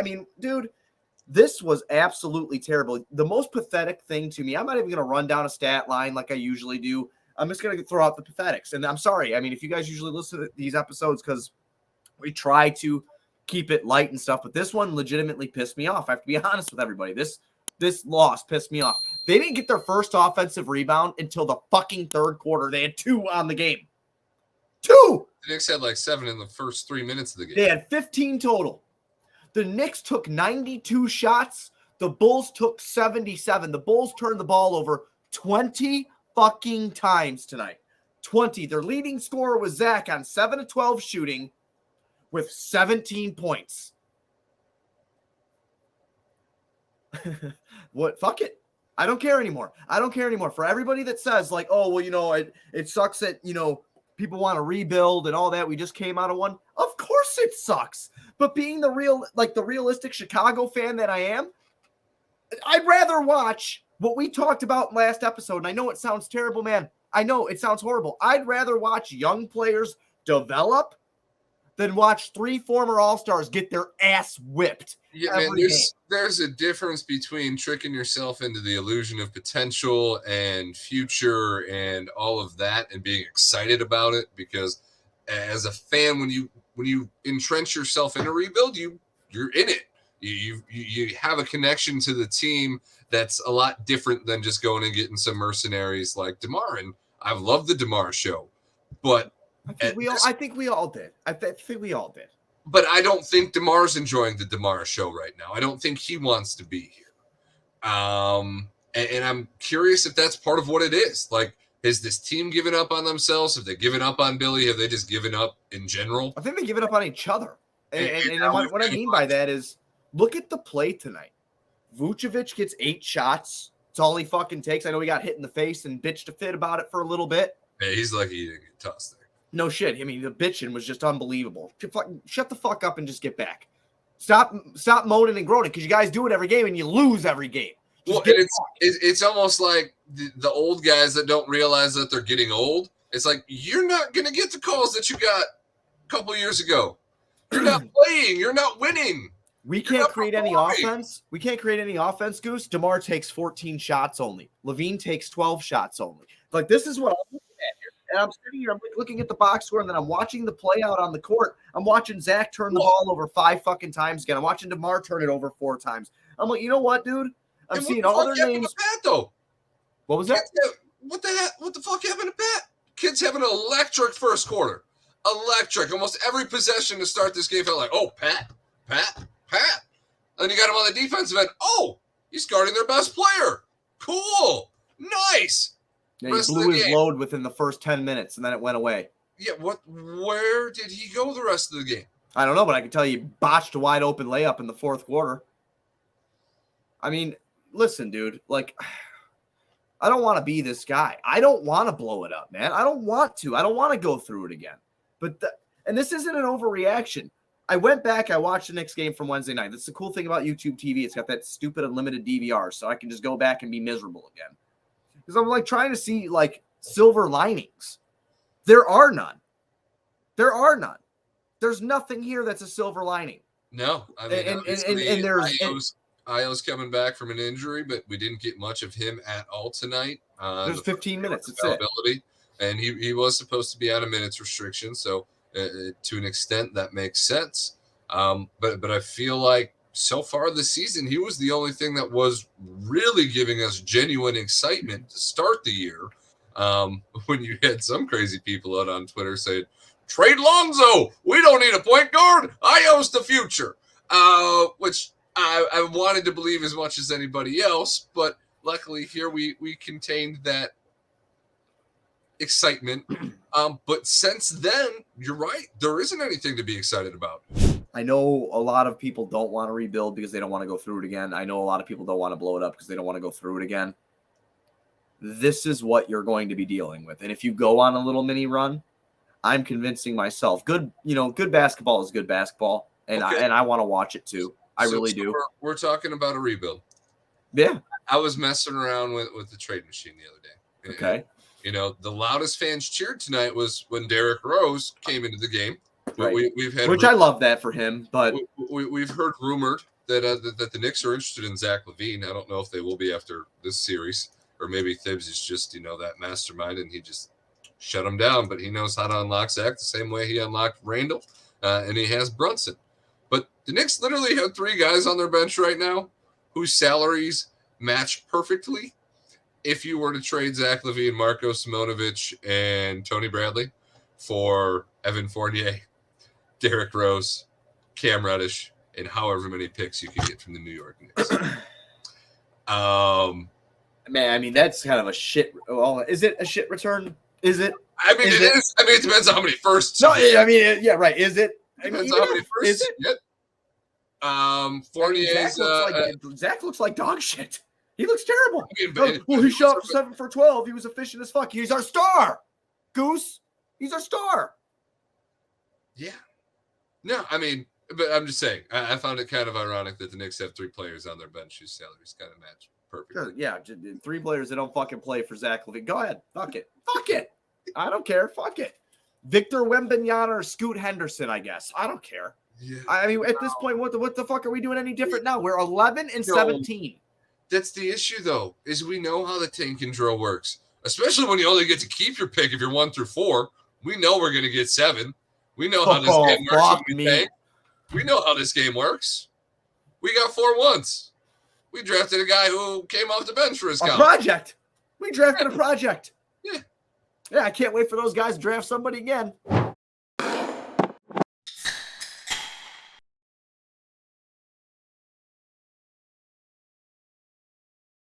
I mean, dude, this was absolutely terrible. The most pathetic thing to me, I'm not even going to run down a stat line like I usually do. I'm just going to throw out the pathetics. And I'm sorry. I mean, if you guys usually listen to these episodes, because we try to keep it light and stuff, but this one legitimately pissed me off. I have to be honest with everybody. This loss pissed me off. They didn't get their first offensive rebound until the fucking third quarter. They had 2 on the game. 2! The Knicks had like 7 in the first 3 minutes of the game. They had 15 total. The Knicks took 92 shots. The Bulls took 77. The Bulls turned the ball over 20 fucking times tonight. 20. Their leading scorer was Zach on 7 of 12 shooting with 17 points. What? Fuck it. I don't care anymore. For everybody that says like, oh, well, you know, it sucks that, you know, people want to rebuild and all that. We just came out of one. Of course it sucks. But being the realistic Chicago fan that I am, I'd rather watch what we talked about last episode. And I know it sounds terrible, man. I know it sounds horrible. I'd rather watch young players develop than watch 3 former All-Stars get their ass whipped. Yeah, man, there's a difference between tricking yourself into the illusion of potential and future and all of that and being excited about it, because as a fan, when you entrench yourself in a rebuild, you're in it. You have a connection to the team that's a lot different than just going and getting some mercenaries like DeMar. And I've loved the DeMar show, but I think we all did. But I don't think DeMar's enjoying the DeMar show right now. I don't think he wants to be here. And I'm curious if that's part of what it is. Like, has this team given up on themselves? Have they given up on Billy? Have they just given up in general? I think they given up on each other. And what I mean by that is, look at the play tonight. Vucevic gets 8 shots. That's all he fucking takes. I know he got hit in the face and bitched a fit about it for a little bit. Yeah, he's lucky he didn't get tossed there. No shit. I mean, the bitching was just unbelievable. Shut the fuck up and just get back. Stop moaning and groaning, because you guys do it every game and you lose every game. Well, and it's almost like the old guys that don't realize that they're getting old. It's like, you're not going to get the calls that you got a couple years ago. You're not playing. You're not winning. We can't create any offense. We can't create any offense, Goose. DeMar takes 14 shots only. Levine takes 12 shots only. Like, this is what I'm looking at here. And I'm sitting here, I'm looking at the box score, and then I'm watching the play out on the court. I'm watching Zach turn the ball over 5 fucking times again. I'm watching DeMar turn it over 4 times. I'm like, you know what, dude? I'm seeing all their names. Pat, though? What was that? What the heck? What the fuck happened to Pat? Kid's having an electric first quarter. Electric. Almost every possession to start this game felt like, oh, Pat. And you got him on the defensive end. Oh, he's guarding their best player. Cool. Nice. Yeah, he blew his load within the first 10 minutes, and then it went away. Yeah, where did he go the rest of the game? I don't know, but I can tell you botched a wide open layup in the fourth quarter. I mean, listen, dude, like, I don't want to be this guy. I don't want to blow it up, man. I don't want to. I don't want to go through it again. And this isn't an overreaction. I went back, I watched the Knicks game from Wednesday night. That's the cool thing about YouTube TV. It's got that stupid unlimited DVR, so I can just go back and be miserable again. Because I'm like trying to see like silver linings. There are none. There's nothing here that's a silver lining. No, I mean, and there's Io's coming back from an injury, but we didn't get much of him at all tonight. There's 15 minutes. That's it. And he was supposed to be out of minutes restriction, so to an extent that makes sense. But I feel like so far this season, he was the only thing that was really giving us genuine excitement to start the year. When you had some crazy people out on Twitter saying, trade Lonzo, we don't need a point guard, Io's the future, which I wanted to believe as much as anybody else, but luckily here we contained that excitement. But since then, you're right, there isn't anything to be excited about. I know a lot of people don't want to rebuild because they don't want to go through it again. I know a lot of people don't want to blow it up because they don't want to go through it again. This is what you're going to be dealing with. And if you go on a little mini run, I'm convincing myself good basketball is good basketball. And okay. I want to watch it too. I really do. We're talking about a rebuild. Yeah. I was messing around with the trade machine the other day. Okay. And, the loudest fans cheered tonight was when Derrick Rose came into the game. Right. We've had Which I love that for him, but we've heard rumored that that the Knicks are interested in Zach LaVine. I don't know if they will be after this series, or maybe Thibs is just that mastermind and he just shut him down. But he knows how to unlock Zach the same way he unlocked Randall, and he has Brunson. But the Knicks literally have 3 guys on their bench right now whose salaries match perfectly. If you were to trade Zach LaVine, Marko Simonovic, and Tony Bradley for Evan Fournier, Derrick Rose, Cam Reddish, and however many picks you could get from the New York Knicks. Man, I mean, that's kind of a shit. Well, is it a shit return? Is it? I mean, it is. I mean, it depends on how many firsts. No, I mean, yeah, right. Is it? Depends on how many firsts you get. Fournier's Zach looks like dog shit. He looks terrible. I mean, he shot 7 for 12. He was efficient as fuck. He's our star, Goose. He's our star. Yeah. No, I mean, but I'm just saying, I found it kind of ironic that the Knicks have 3 players on their bench whose salaries kind of match perfectly. Yeah, 3 players that don't fucking play for Zach LaVine. Go ahead. Fuck it. I don't care. Fuck it. Victor Wembanyama or Scoot Henderson, I guess. I don't care. Yeah. I mean, at this point, what the fuck are we doing any different now? We're 11 and 17. That's the issue, though, is we know how the tank and drill works, especially when you only get to keep your pick if you're 1 through 4. We know we're going to get 7. We know how this game works. We know how this game works. We got 4 once. We drafted a guy who came off the bench for his project. We drafted a project. Yeah. Yeah, I can't wait for those guys to draft somebody again.